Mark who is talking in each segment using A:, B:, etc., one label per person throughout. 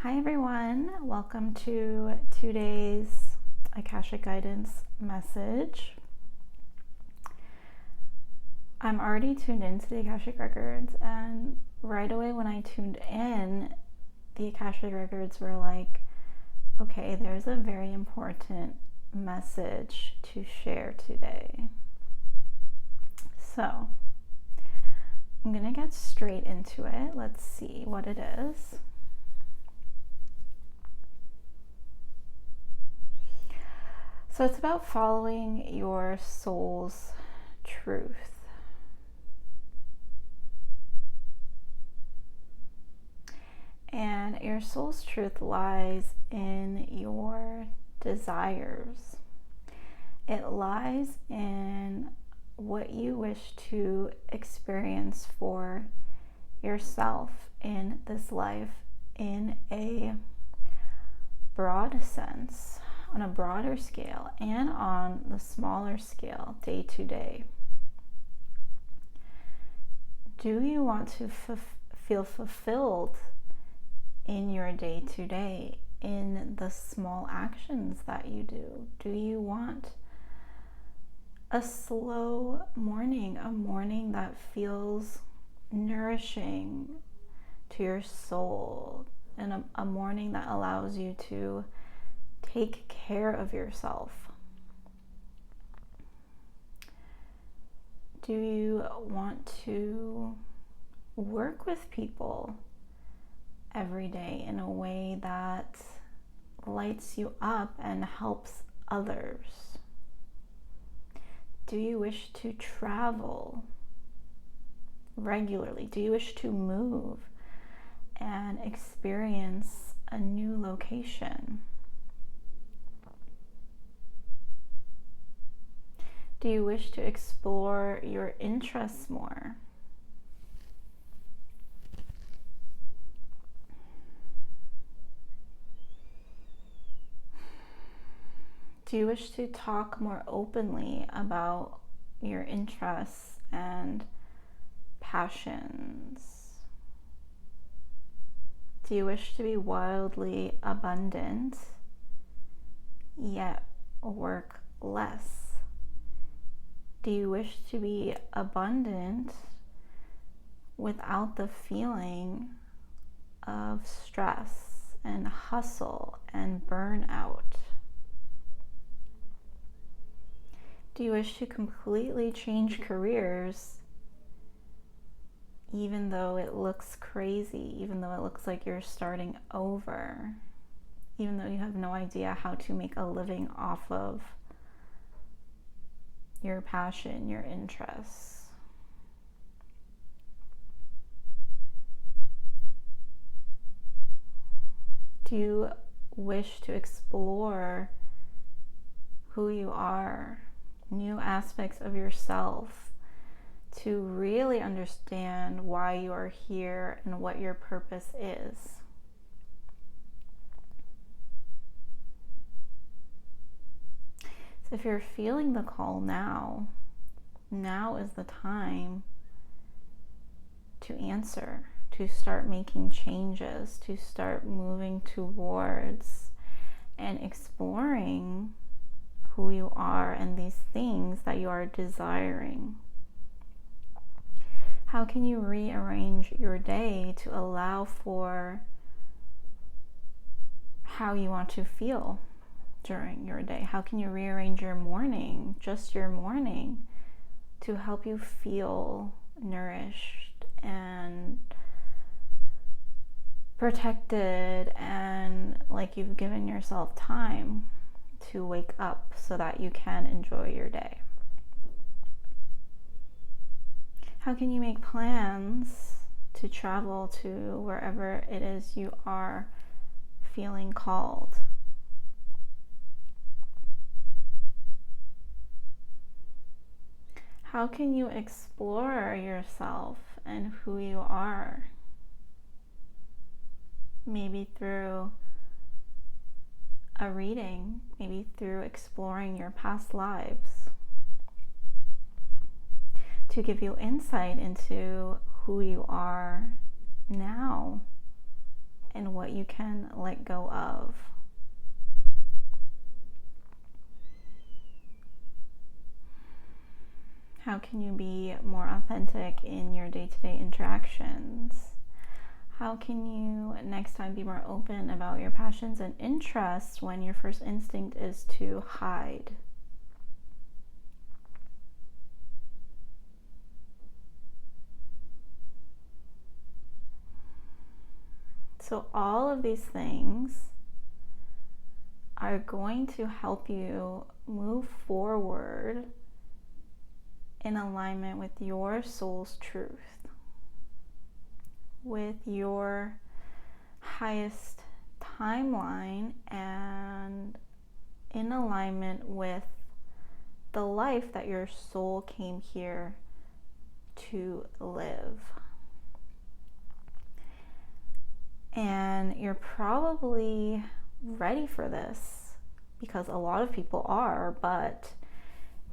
A: Hi everyone, welcome to today's Akashic Guidance message. I'm already tuned into the Akashic Records, and right away when I tuned in, the Akashic Records were like, okay, there's a very important message to share today. So, I'm gonna get straight into it. Let's see what it is. So it's about following your soul's truth. And your soul's truth lies in your desires. It lies in what you wish to experience for yourself in this life in a broad sense, on a broader scale, and on the smaller scale, day to day. Do you want to feel fulfilled in your day to day, in the small actions that you do? Do you want a slow morning, a morning that feels nourishing to your soul, and a morning that allows you to take care of yourself? Do you want to work with people every day in a way that lights you up and helps others? Do you wish to travel regularly? Do you wish to move and experience a new location? Do you wish to explore your interests more? Do you wish to talk more openly about your interests and passions? Do you wish to be wildly abundant, yet work less? Do you wish to be abundant without the feeling of stress and hustle and burnout? Do you wish to completely change careers, even though it looks crazy, even though it looks like you're starting over, even though you have no idea how to make a living off of your passion, your interests? Do you wish to explore who you are, new aspects of yourself, to really understand why you are here and what your purpose is? So if you're feeling the call now is the time to answer, to start making changes, to start moving towards and exploring who you are and these things that you are desiring. How can you rearrange your day to allow for how you want to feel during your day? How can you rearrange your morning, just your morning, to help you feel nourished and protected and like you've given yourself time to wake up so that you can enjoy your day? How can you make plans to travel to wherever it is you are feeling called? How can you explore yourself and who you are? Maybe through a reading, maybe through exploring your past lives, to give you insight into who you are now and what what you can let go of. How can you be more authentic in your day-to-day interactions? How can you next time be more open about your passions and interests when your first instinct is to hide? So all of these things are going to help you move forward in alignment with your soul's truth, with your highest timeline, and in alignment with the life that your soul came here to live. And you're probably ready for this, because a lot of people are, but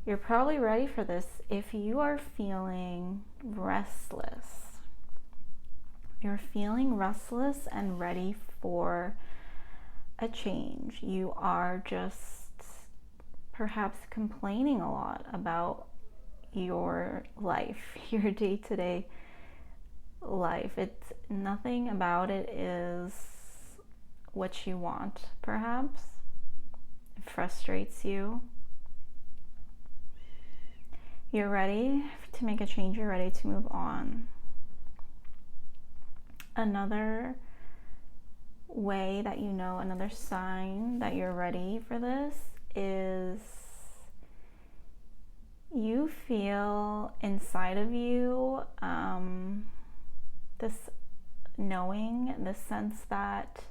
A: you're probably ready for this if you are feeling restless. You're feeling restless and ready for a change. You are just perhaps complaining a lot about your life, your day-to-day life. It's nothing about it is what you want, perhaps. It frustrates you. You're ready to make a change. You're ready to move on. Another way that you know, another sign that you're ready for this is you feel inside of you this knowing, this sense that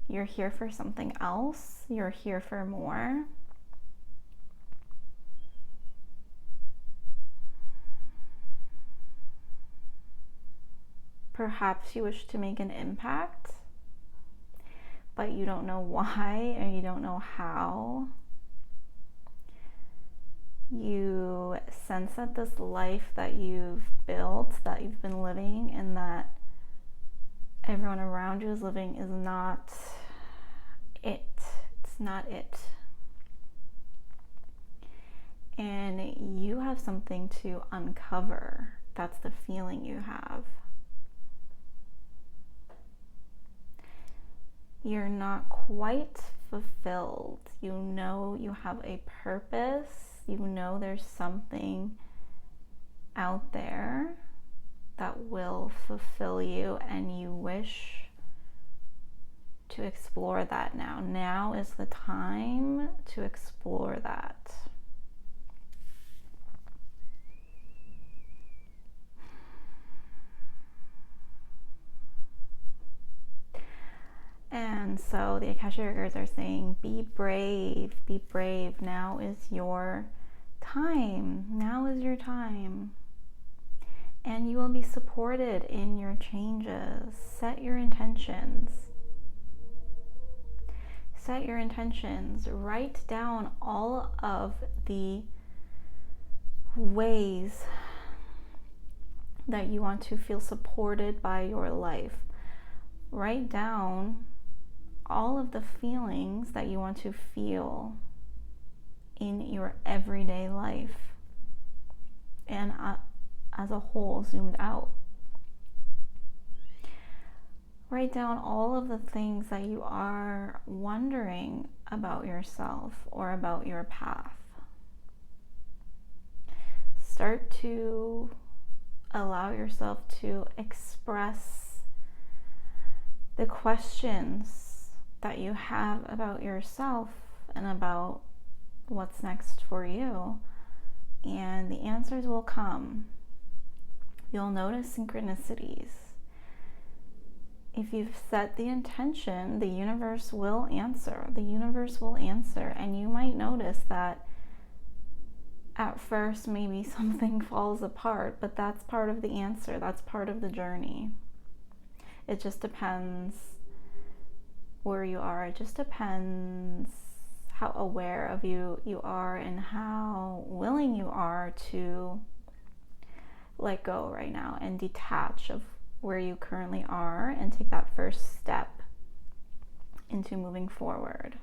A: you're here for something else, you're here for more. Perhaps you wish to make an impact, but you don't know why, or you don't know how. You sense that this life that you've built, that you've been living, and that everyone around you is living is not it. It's not it. And you have something to uncover. That's the feeling you have. You're not quite fulfilled. You know you have a purpose. You know there's something out there that will fulfill you, and you wish to explore that now. Now is the time to explore that. And so the Akashic Records are saying, be brave, be brave. Now is your time. Now is your time. And you will be supported in your changes. Set your intentions. Set your intentions. Write down all of the ways that you want to feel supported by your life. Write down all of the feelings that you want to feel in your everyday life, and as a whole, zoomed out. Write down all of the things that you are wondering about yourself or about your path. Start to allow yourself to express the questions that you have about yourself and about what's next for you, and the answers will come. You'll notice synchronicities. If you've set the intention, the universe will answer. The universe will answer, and you might notice that at first maybe something falls apart, but that's part of the answer. That's part of the journey. It just depends where you are. It just depends how aware of you are and how willing you are to let go right now and detach of where you currently are and take that first step into moving forward.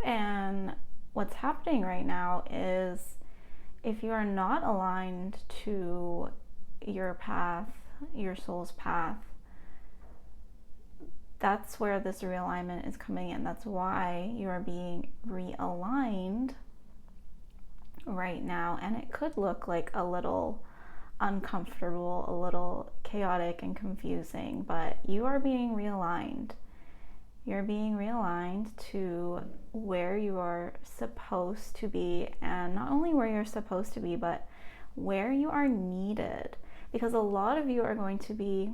A: And what's happening right now is, if you are not aligned to your path, your soul's path, that's where this realignment is coming in. That's why you are being realigned right now. And it could look like a little uncomfortable, a little chaotic and confusing, but you are being realigned. You're being realigned to where you are supposed to be, and not only where you're supposed to be, but where you are needed. Because a lot of you are going to be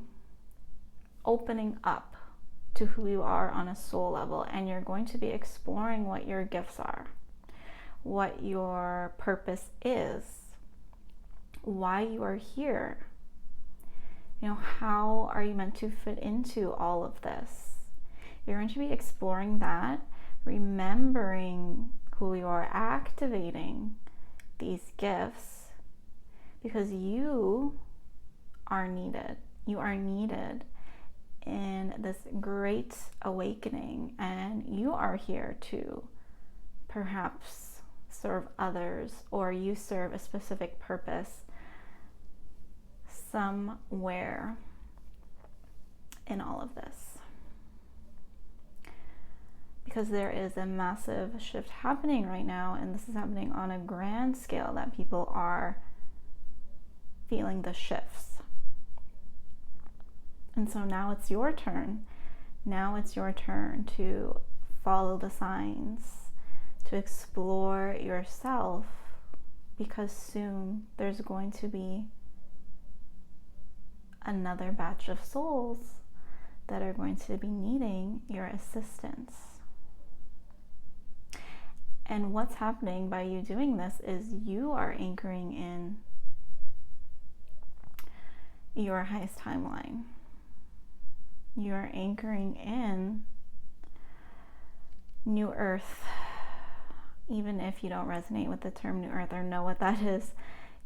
A: opening up to who you are on a soul level, and you're going to be exploring what your gifts are, what your purpose is, why you are here. You know, how are you meant to fit into all of this? You're going to be exploring that, remembering who you are, activating these gifts, because you are needed. You are needed in this great awakening, and you are here to perhaps serve others, or you serve a specific purpose somewhere in all of this. Because there is a massive shift happening right now, and this is happening on a grand scale, that people are feeling the shifts. And so now it's your turn. Now it's your turn to follow the signs, to explore yourself, because soon there's going to be another batch of souls that are going to be needing your assistance. And what's happening by you doing this is you are anchoring in your highest timeline. You are anchoring in New Earth. Even if you don't resonate with the term New Earth or know what that is,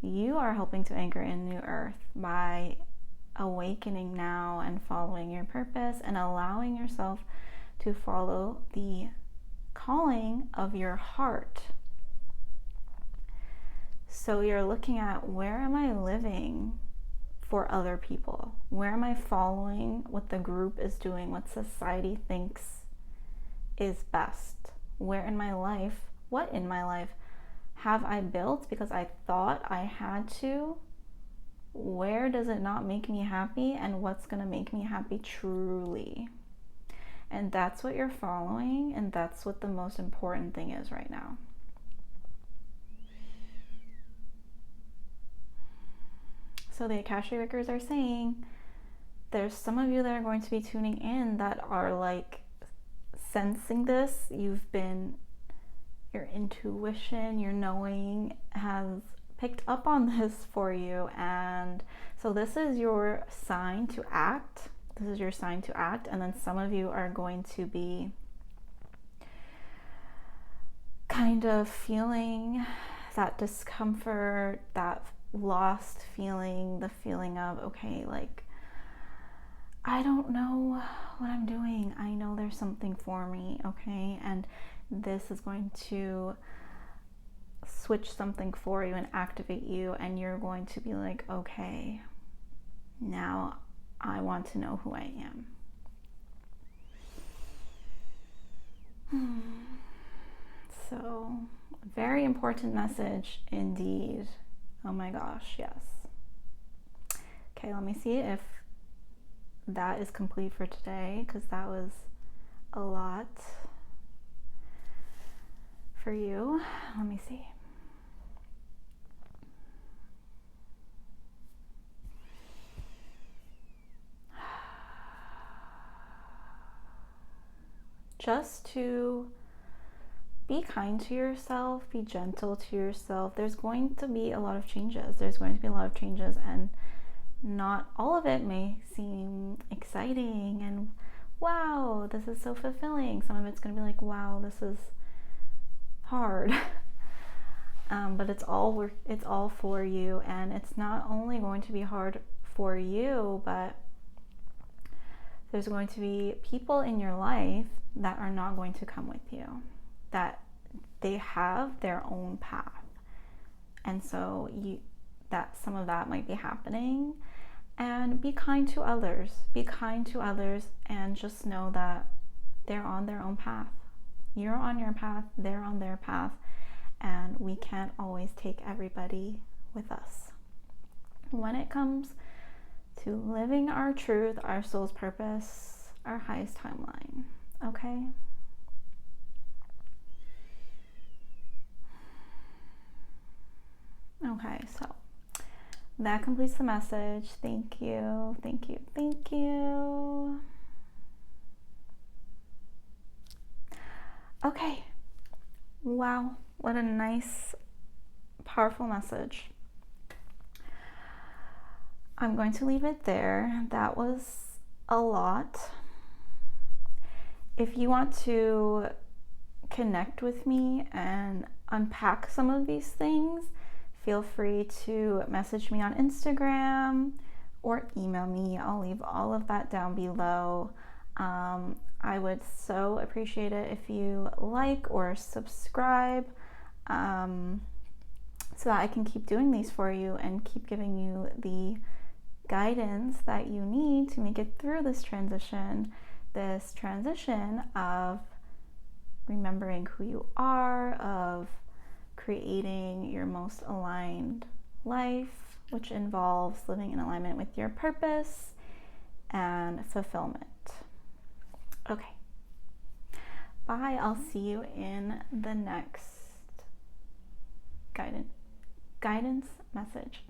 A: you are helping to anchor in New Earth by awakening now and following your purpose and allowing yourself to follow the calling of your heart. So you're looking at, where am I living for other people? Where am I following what the group is doing, what society thinks is best? Where in my life, what in my life have I built because I thought I had to? Where does it not make me happy, and what's going to make me happy truly? And that's what you're following, and that's what the most important thing is right now. So the Akashic Records are saying there's some of you that are going to be tuning in that are like sensing this. Your intuition, your knowing has picked up on this for you. And so this is your sign to act. This is your sign to act. And then some of you are going to be kind of feeling that discomfort, that lost feeling, the feeling of, okay, like, I don't know what I'm doing. I know there's something for me, okay? And this is going to switch something for you and activate you, and you're going to be like, okay, now I want to know who I am. So, very important message indeed. Oh my gosh, yes. Okay, let me see if that is complete for today, because that was a lot for you. Let me see. Just to be kind to yourself, be gentle to yourself. There's going to be a lot of changes. And not all of it may seem exciting and wow, this is so fulfilling. Some of it's going to be like, wow, this is hard. But it's all for you, and it's not only going to be hard for you, but There's going to be people in your life that are not going to come with you, that they have their own path. And so that some of that might be happening. And be kind to others. Be kind to others, and just know that they're on their own path. You're on your path, they're on their path, and we can't always take everybody with us. When it comes to living our truth, our soul's purpose, our highest timeline, okay? Okay, so that completes the message. Thank you, thank you, thank you. Okay, wow, what a nice, powerful message. I'm going to leave it there. That was a lot. If you want to connect with me and unpack some of these things, feel free to message me on Instagram or email me. I'll leave all of that down below. I would so appreciate it if you like or subscribe, so that I can keep doing these for you and keep giving you the guidance that you need to make it through this transition of remembering who you are, of creating your most aligned life, which involves living in alignment with your purpose and fulfillment. Okay, bye. I'll see you in the next guidance message.